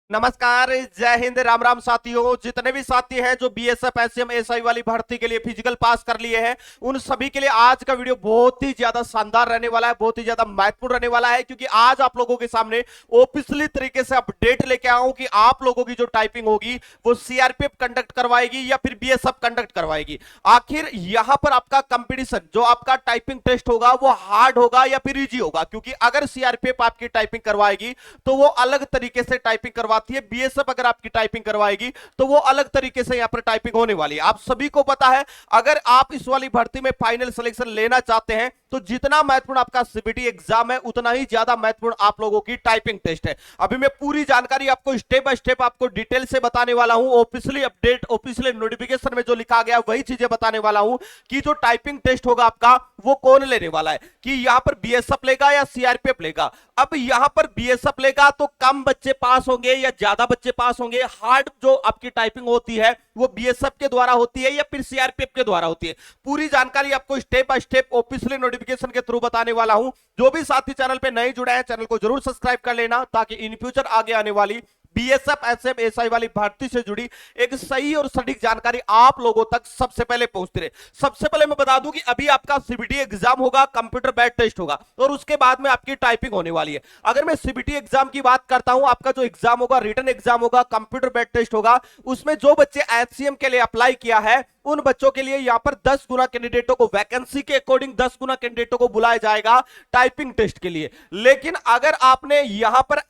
नमस्कार, जय हिंद, राम राम साथियों। जितने भी साथी हैं जो बीएसएफ एचसीएम एसआई वाली भर्ती के लिए फिजिकल पास कर लिए हैं, उन सभी के लिए आज का वीडियो बहुत ही ज्यादा शानदार रहने वाला है, बहुत ही ज्यादा महत्वपूर्ण रहने वाला है। क्योंकि आज आप लोगों के सामने ऑफिशियली तरीके से अपडेट लेके आऊं कि आप लोगों की जो टाइपिंग होगी वो सीआरपीएफ कंडक्ट करवाएगी या फिर बीएसएफ कंडक्ट करवाएगी। आखिर यहां पर आपका कंपटीशन, जो आपका टाइपिंग टेस्ट होगा, वो हार्ड होगा या फिर इजी होगा? क्योंकि अगर सीआरपीएफ आपकी टाइपिंग करवाएगी तो वो अलग तरीके से टाइपिंग करवाती है, बीएसएफ अगर आपकी टाइपिंग करवाएगी तो वो अलग तरीके से यहां पर टाइपिंग होने वाली है। आप सभी को पता है, अगर आप इस वाली भर्ती में फाइनल सिलेक्शन लेना चाहते हैं तो जितना महत्वपूर्ण आपका सीबीटी एग्जाम है, उतना ही ज्यादा महत्वपूर्ण आप लोगों की टाइपिंग टेस्ट है। अभी मैं पूरी जानकारी आपको स्टेप बाय स्टेप आपको डिटेल से बताने वाला हूं। ऑफिशियली अपडेट, ऑफिशियली नोटिफिकेशन में जो लिखा गया वही चीजें बताने वाला हूं कि जो टाइपिंग टेस्ट होगा आपका वो कौन लेने वाला है, कि यहां पर बीएसएफ लेगा या सीआरपीएफ लेगा। अब यहां पर बीएसएफ लेगा तो कम बच्चे पास होंगे या ज्यादा बच्चे पास होंगे? हार्ड जो आपकी टाइपिंग होती है वो बीएसएफ के द्वारा होती है या फिर सीआरपीएफ के द्वारा होती है? पूरी जानकारी आपको step by step officially notification के थ्रू बताने वाला हूं। जो भी साथी चैनल पे नए जुड़े हैं, चैनल को जरूर सब्सक्राइब कर लेना, ताकि इन फ्यूचर आगे आने वाली बीएसएफ एचसीएम एसआई वाली भर्ती से जुड़ी एक सही और सटीक जानकारी आप लोगों तक सबसे पहले पहुंचती रहे। सबसे पहले मैं बता दूं कि अभी आपका सीबीटी एग्जाम होगा, कंप्यूटर बेस्ड टेस्ट होगा, और उसके बाद में आपकी टाइपिंग होने वाली है। अगर मैं सीबीटी एग्जाम की बात करता हूं, आपका जो एग्जाम होगा, रिटन एग्जाम होगा, कंप्यूटर बेस्ड टेस्ट होगा, उसमें जो बच्चे एचसीएम के लिए अप्लाई किया है उन बच्चों के लिए यहां पर 10 गुना कैंडिडेटों को, वैकेंसी के अकॉर्डिंग 10 गुना कैंडिडेटों को बुलाया जाएगा टाइपिंग टेस्ट के लिए। लेकिन अगर आपने यहां पर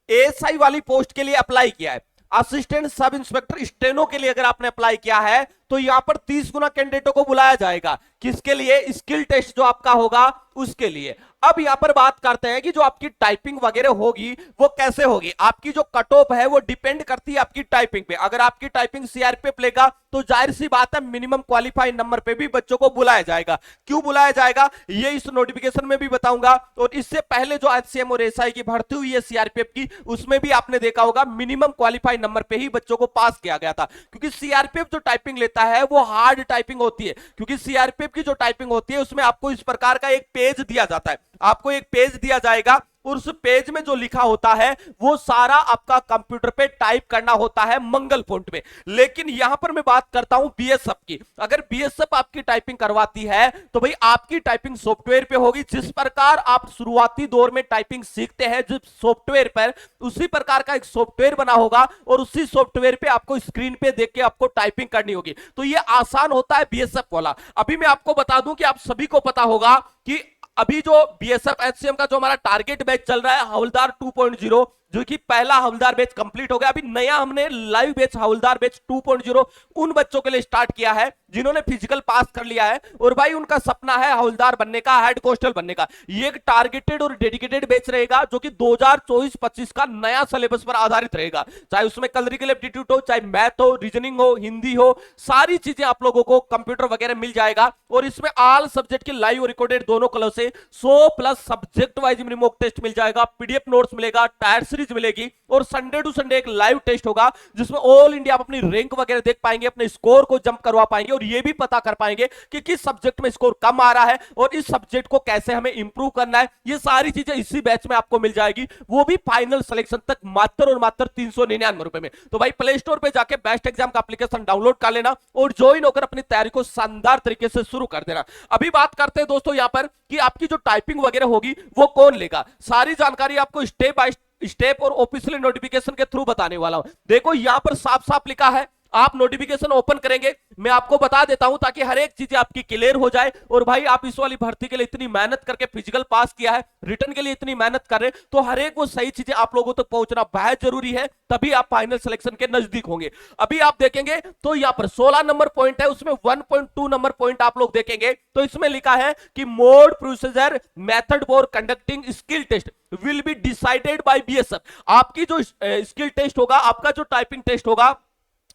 एएसआई वाली पोस्ट के लिए अप्लाई किया है, असिस्टेंट सब इंस्पेक्टर स्टेनो के लिए अगर आपने अप्लाई किया है, तो यहां पर 30 गुना कैंडिडेटों को बुलाया जाएगा। किसके लिए? स्किल टेस्ट जो आपका होगा उसके लिए। अब यहां पर बात करते हैं कि जो आपकी टाइपिंग वगैरह होगी वो कैसे होगी। आपकी जो कट ऑफ है वो डिपेंड करती है आपकी टाइपिंग पे। अगर आपकी टाइपिंग सीआरपीएफ लेगा तो जाहिर सी बात है मिनिमम क्वालिफाइड नंबर पे भी बच्चों को बुलाया जाएगा। क्यों बुलाया जाएगा ये इस नोटिफिकेशन में भी बताऊंगा। और इससे पहले जो एचसीएम और एसआई की भर्ती हुई है सीआरपीएफ की, उसमें भी आपने देखा होगा मिनिमम क्वालिफाइड नंबर पे ही बच्चों को पास किया गया था। क्योंकि सीआरपीएफ जो टाइपिंग लेता है वो हार्ड टाइपिंग होती है। क्योंकि सीआरपीएफ की जो टाइपिंग होती है उसमें आपको इस प्रकार का एक पेज दिया जाता है, आपको एक पेज दिया जाएगा, और उस पेज में जो लिखा होता है वो सारा आपका कंप्यूटर पे टाइप करना होता है मंगल फॉन्ट में। लेकिन यहां पर मैं बात करता हूं बीएसएफ की। अगर बीएसएफ आपकी टाइपिंग करवाती है तो भाई आपकी टाइपिंग सॉफ्टवेयर पे होगी। जिस प्रकार आप शुरुआती दौर में टाइपिंग सीखते हैं जिस सॉफ्टवेयर पर, उसी प्रकार का एक सॉफ्टवेयर बना होगा, और उसी सॉफ्टवेयर पे आपको स्क्रीन पे देख के आपको टाइपिंग करनी होगी। तो ये आसान होता है बीएसएफ वाला। अभी मैं आपको बता दूं कि आप सभी को पता होगा कि अभी जो बीएसएफ एचसीएम का जो हमारा टारगेट बैच चल रहा है हवलदार 2.0, जो कि पहला हवलदार बैच कंप्लीट हो गया। अभी नया हमने लाइव बैच हवलदार बैच 2.0 उन बच्चों के लिए स्टार्ट किया है जिन्होंने फिजिकल पास कर लिया है, और भाई उनका सपना है हवलदार बनने का, हेड कांस्टेबल बनने का। ये एक टारगेटेड और डेडिकेटेड बैच रहेगा जो कि 2024-25 का नया सिलेबस पर आधारित रहेगा। चाहे उसमें कलरिकल एप्टीट्यूड हो, चाहे मैथ हो, रीजनिंग हो, हिंदी हो, सारी चीजें आप लोगों को कंप्यूटर वगैरह मिल जाएगा। और इसमें ऑल सब्जेक्ट की लाइव और रिकॉर्डेड दोनों कलर से 100+ सब्जेक्ट वाइज मॉक टेस्ट मिल जाएगा, पीडीएफ नोट्स मिलेगा, टायर सीरीज मिलेगी, और संडे टू संडे एक लाइव टेस्ट होगा जिसमें ऑल इंडिया आप अपनी रैंक वगैरह देख पाएंगे, अपने स्कोर को जंप करवा पाएंगे, और ये भी पता कर पाएंगे कि किस सब्जेक्ट में स्कोर कम आ रहा है और इस सब्जेक्ट को कैसे हमें इंप्रूव करना है। ये सारी चीजें इसी बैच में आपको मिल जाएगी, वो भी फाइनल सिलेक्शन तक मात्र और मात्र 399 रुपए में। तो भाई प्ले स्टोर पे जाके बेस्ट एग्जाम का एप्लीकेशन डाउनलोड कर लेना और ज्वाइन होकर अपनी तैयारी को शानदार तरीके से शुरू कर देना। अभी बात करते हैं दोस्तों यहां पर कि आपकी जो टाइपिंग वगैरह होगी वो कौन लेगा। सारी जानकारी आपको स्टेप बाय स्टेप और ऑफिशियल नोटिफिकेशन के थ्रू बताने वाला हूं। देखो यहां पर साफ साफ लिखा है, आप नोटिफिकेशन ओपन करेंगे, मैं आपको बता देता हूं ताकि हर एक चीजें आपकी क्लियर हो जाए। और भाई आप इस वाली भर्ती के लिए इतनी मेहनत करके फिजिकल पास किया है, रिटर्न के लिए इतनी मेहनत कर रहे हैं, तो हर एक वो सही चीजें आप लोगों तक पहुंचना बहुत जरूरी है, तभी आप फाइनल सिलेक्शन के नजदीक होंगे। अभी आप देखेंगे तो यहां पर 16 नंबर पॉइंट है, उसमें 1.2 नंबर पॉइंट आप लोग देखेंगे तो इसमें लिखा है कि mode procedure method for conducting skill test will be decided by BSF. आपकी जो स्किल टेस्ट होगा, आपका जो टाइपिंग टेस्ट होगा,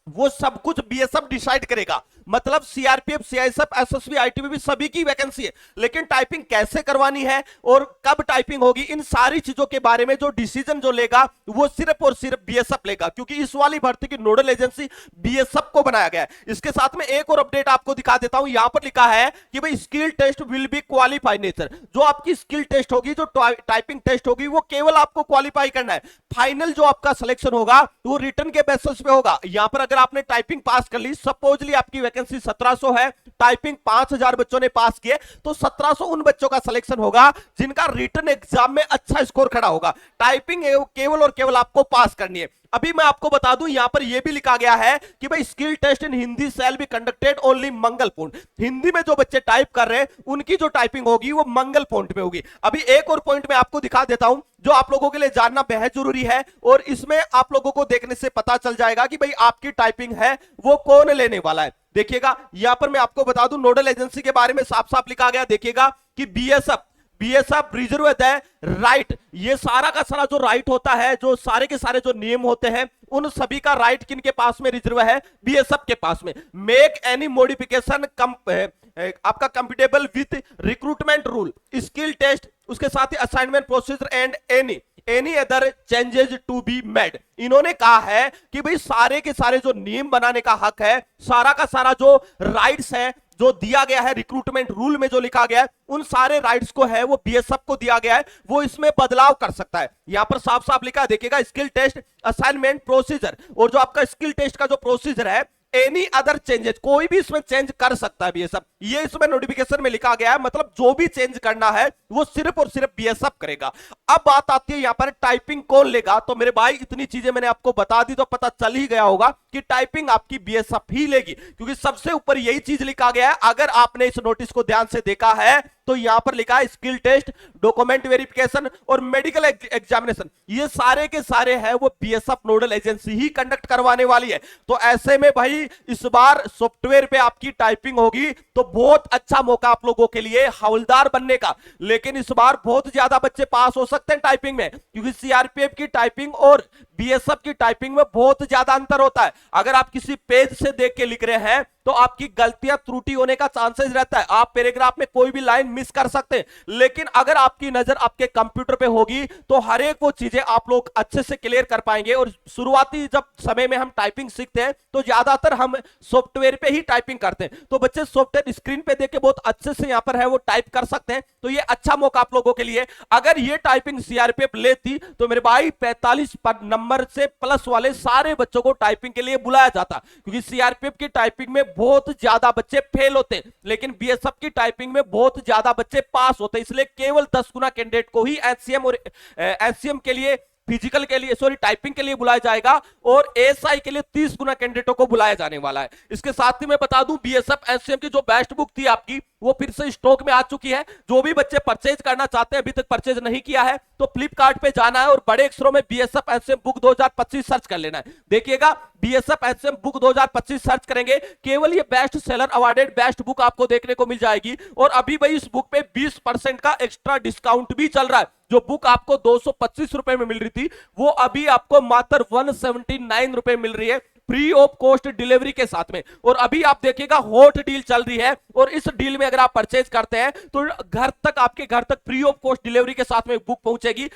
वो सब कुछ बीएसएफ डिसाइड करेगा। मतलब सीआरपीएफ, सीआईएसएफ, एसएसबी, आईटीबीपी सभी की वैकेंसी है, लेकिन टाइपिंग कैसे करवानी है और कब टाइपिंग होगी, इन सारी चीजों के बारे में जो डिसीजन जो लेगा वो सिर्फ और सिर्फ बीएसएफ लेगा। क्योंकि इस वाली भर्ती की नोडल एजेंसी बीएसएफ को बनाया गया है। इसके साथ में एक और अपडेट आपको दिखा देता हूं। यहां पर लिखा है कि भाई skill test will be qualified nature. जो आपकी स्किल टेस्ट होगी, जो टाइपिंग टेस्ट होगी, वो केवल आपको क्वालिफाई करना है, फाइनल जो आपका सिलेक्शन होगा वो रिटर्न के बेसिस पे होगा। यहां पर अगर आपने टाइपिंग पास कर ली, सपोजली आपकी वैकेंसी 1700 है, टाइपिंग 5000 बच्चों ने पास किए, तो 1700 उन बच्चों का सिलेक्शन होगा जिनका रिटर्न एग्जाम में अच्छा स्कोर खड़ा होगा। टाइपिंग केवल और केवल आपको पास करनी है। अभी मैं आपको बता दूं, यहां पर यह भी लिखा गया है कि भाई skill test in Hindi shall be conducted only Mangal point. Hindi में जो बच्चे टाइप कर रहे हैं उनकी जो टाइपिंग होगी वो मंगल पॉइंट पे होगी। अभी एक और पॉइंट मैं आपको दिखा देता हूं जो आप लोगों के लिए जानना बेहद जरूरी है, और इसमें आप लोगों को देखने से पता चल जाएगा कि भाई आपकी टाइपिंग है वो कौन लेने वाला है। देखिएगा यहां पर मैं आपको बता दूं, नोडल एजेंसी के बारे में साफ साफ लिखा गया। देखिएगा कि बीएसएफ रिजर्व है राइट, ये सारा का सारा जो राइट होता है, जो सारे के सारे जो नियम होते हैं, उन सभी का राइट किनके पास में रिजर्व है? बीएसएफ के पास में। मेक एनी मॉडिफिकेशन आपका compatible with recruitment rule, skill test, उसके साथ ही assignment procedure and any other changes to be made. इन्होंने कहा है कि भाई सारे के सारे जो नियम बनाने का हक है, सारा का सारा जो राइट्स है जो दिया गया है रिक्रूटमेंट रूल में जो लिखा गया है, उन सारे राइट्स को है वो बीएसएफ को दिया गया है, वो इसमें बदलाव कर सकता है। यहां पर साफ साफ लिखा है, देखिएगा स्किल टेस्ट असाइनमेंट प्रोसीजर, और जो आपका स्किल टेस्ट का जो प्रोसीजर है, एनी अदर चेंजेस, कोई भी इसमें चेंज कर सकता है बीएसएफ। ये इसमें नोटिफिकेशन में लिखा गया है, मतलब जो भी चेंज करना है वो सिर्फ और सिर्फ बीएसएफ करेगा। अब बात आती है यहां पर टाइपिंग कौन लेगा, तो मेरे भाई इतनी चीजें मैंने आपको बता दी तो पता चल ही गया होगा कि टाइपिंग आपकी बीएसएफ ही लेगी, क्योंकि सबसे ऊपर यही चीज लिखा गया है। अगर आपने इस नोटिस को ध्यान से देखा है तो यहां पर लिखा है स्किल टेस्ट, डॉक्यूमेंट वेरिफिकेशन और मेडिकल एग्जामिनेशन, ये सारे के सारे हैं वो बीएसएफ नोडल एजेंसी ही कंडक्ट करवाने वाली है। तो ऐसे में भाई इस बार सॉफ्टवेयर पे आपकी टाइपिंग होगी तो बहुत अच्छा मौका आप लोगों के लिए हवलदार बनने का। लेकिन इस बार बहुत ज्यादा बच्चे पास हो सकते हैं टाइपिंग में, क्योंकि सीआरपीएफ की टाइपिंग और बीएसएफ की टाइपिंग में बहुत ज्यादा अंतर होता है। अगर आप किसी पेज से देख के लिख रहे हैं तो आपकी गलतियां त्रुटि होने का चांसेस रहता है, आप पैराग्राफ में कोई भी लाइन मिस कर सकते हैं। लेकिन अगर आपकी नजर आपके कंप्यूटर पे होगी तो हर एक वो चीजें आप लोग अच्छे से क्लियर कर पाएंगे। और शुरुआती जब समय में हम टाइपिंग सीखते हैं तो ज्यादातर हम सॉफ्टवेयर पे ही टाइपिंग करते हैं, तो बच्चे सॉफ्टवेयर स्क्रीन पे देख के बहुत अच्छे से यहां पर है वो टाइप कर सकते हैं। तो ये अच्छा मौका आप लोगों के लिए। अगर ये टाइपिंग सीआरपीएफ लेती तो मेरे भाई 45 नंबर से प्लस वाले सारे बच्चों को टाइपिंग के लिए बुलाया जाता, क्योंकि सीआरपीएफ की टाइपिंग में बहुत ज्यादा बच्चे फेल होते हैं, लेकिन बीएसएफ की टाइपिंग में बहुत ज्यादा बच्चे पास होते हैं। इसलिए केवल 10 गुना कैंडिडेट को ही एचसीएम और एचसीएम के लिए, फिजिकल के लिए, सॉरी टाइपिंग के लिए बुलाया जाएगा, और एएसआई के लिए 30 गुना कैंडिडेटों को बुलाया जाने वाला है। इसके साथ ही मैं बता दूं, बीएसएफ एचसीएम की जो बेस्ट बुक थी आपकी वो फिर से स्टॉक में आ चुकी है। जो भी बच्चे परचेज करना चाहते हैं, अभी तक परचेज नहीं किया है, तो फ्लिपकार्ट पे जाना है और बड़े अक्षरों में बीएसएफ एचसीएम बुक 2025 सर्च कर लेना है। देखिएगा बीएसएफ एचसीएम बुक 2025 सर्च करेंगे, केवल ये best seller awarded best book आपको देखने को मिल जाएगी। और अभी भाई इस बुक पे 20% का एक्स्ट्रा डिस्काउंट भी चल रहा है। जो बुक आपको 225 रुपए में मिल रही थी वो अभी आपको मात्र 179 रुपए मिल रही है, फ्री ऑफ कॉस्ट डिलीवरी के साथ में। और अभी आप देखिएगा हॉट डील चल रही है, और इस डील में अगर आप परचेज करते हैं तो घर तक, आपके घर तक फ्री ऑफ कॉस्ट डिलीवरी के साथ में बुक पहुंचेगी।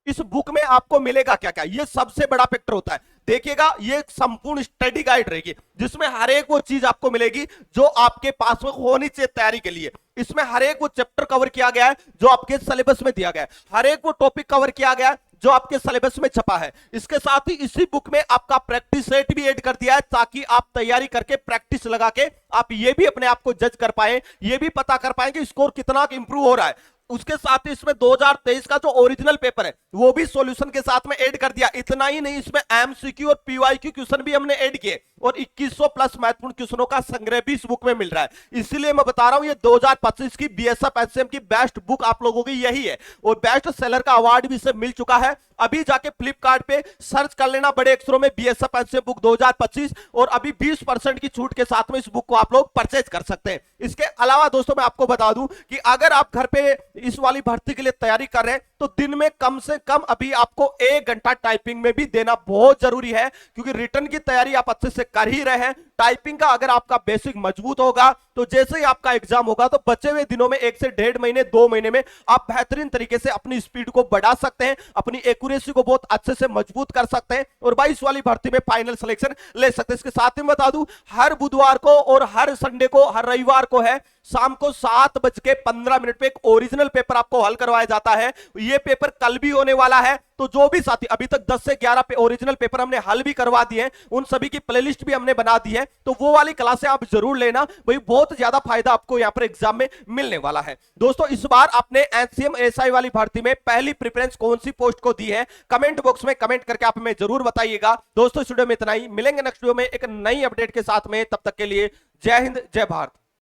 इस बुक में आपको मिलेगा क्या क्या, ये सबसे बड़ा फैक्टर होता है। देखिएगा ये संपूर्ण स्टडी गाइड रहेगी जिसमें हर एक वो चीज आपको मिलेगी जो आपके पास में होनी चाहिए तैयारी के लिए। इसमें हर एक वो चैप्टर कवर किया गया है जो आपके सिलेबस में दिया गया है, हर एक वो टॉपिक कवर किया गया है जो आपके सिलेबस में छपा है। इसके साथ ही इसी बुक में आपका प्रैक्टिस सेट भी ऐड कर दिया है, ताकि आप तैयारी करके प्रैक्टिस लगा के आप ये भी अपने आप को जज कर पाए, ये भी पता कर पाएंगे स्कोर कितना इंप्रूव हो रहा है। उसके साथ ही इसमें 2023 का जो ओरिजिनल पेपर है वो भी सॉल्यूशन के साथ में ऐड कर दिया। इतना ही नहीं, इसमें एमसीक्यू और पीवाईक्यू क्वेश्चन भी हमने ऐड किए, और 2100 प्लस महत्वपूर्ण क्वेश्चनों का संग्रह भी इस बुक में मिल रहा है। इसीलिए मैं बता रहा हूं ये 2025 की बीएसएफ एचसीएम की बेस्ट बुक आप लोगों की यही है, और बेस्ट सेलर का अवार्ड भी इसे मिल चुका है। अभी जाके फ्लिपकार्ट पे सर्च कर लेना बड़े अक्षरों में बीएसएफ एचसीएम बुक 2025, और अभी 20% की छूट के साथ में इस बुक को आप लोग परचेज कर सकते हैं। इसके अलावा दोस्तों मैं आपको बता दूं कि अगर आप घर पे इस वाली भर्ती के लिए तैयारी कर रहे हैं तो दिन में कम से कम अभी आपको 1 घंटा टाइपिंग में भी देना बहुत जरूरी है, क्योंकि रिटर्न की तैयारी आप अच्छे से कर ही रहे हैं। टाइपिंग का अगर आपका बेसिक मजबूत होगा तो जैसे ही आपका एग्जाम होगा तो बचे हुए दिनों में 1 से 1.5 महीने 2 महीने में आप बेहतरीन तरीके से अपनी स्पीड को बढ़ा सकते हैं, अपनी एक्यूरेसी को बहुत अच्छे से मजबूत कर सकते हैं, और 22 वाली भर्ती में फाइनल सिलेक्शन ले सकते हैं। इसके साथ ही बता दूं, हर बुधवार को और हर संडे को, हर रविवार को है शाम को 7:15 पे एक ओरिजिनल पेपर आपको हल करवाया जाता है। यह पेपर कल भी होने वाला है, तो जो भी साथी अभी तक 10 से 11 पे ओरिजिनल पेपर हमने हल भी करवा दिए हैं, उन सभी की प्लेलिस्ट भी हमने बना दी है, तो वो वाली क्लासें आप जरूर लेना भाई, बहुत ज्यादा फायदा आपको यहां पर एग्जाम में मिलने वाला है। दोस्तों इस बार आपने एचसीएम एएसआई वाली भर्ती में पहली प्रेफरेंस कौन सी पोस्ट को दी है, कमेंट बॉक्स में कमेंट करके आप हमें जरूर बताइएगा। दोस्तों इस वीडियो में इतना ही, मिलेंगे नेक्स्ट वीडियो में एक नई अपडेट के साथ में, तब तक के लिए जय हिंद जय भारत।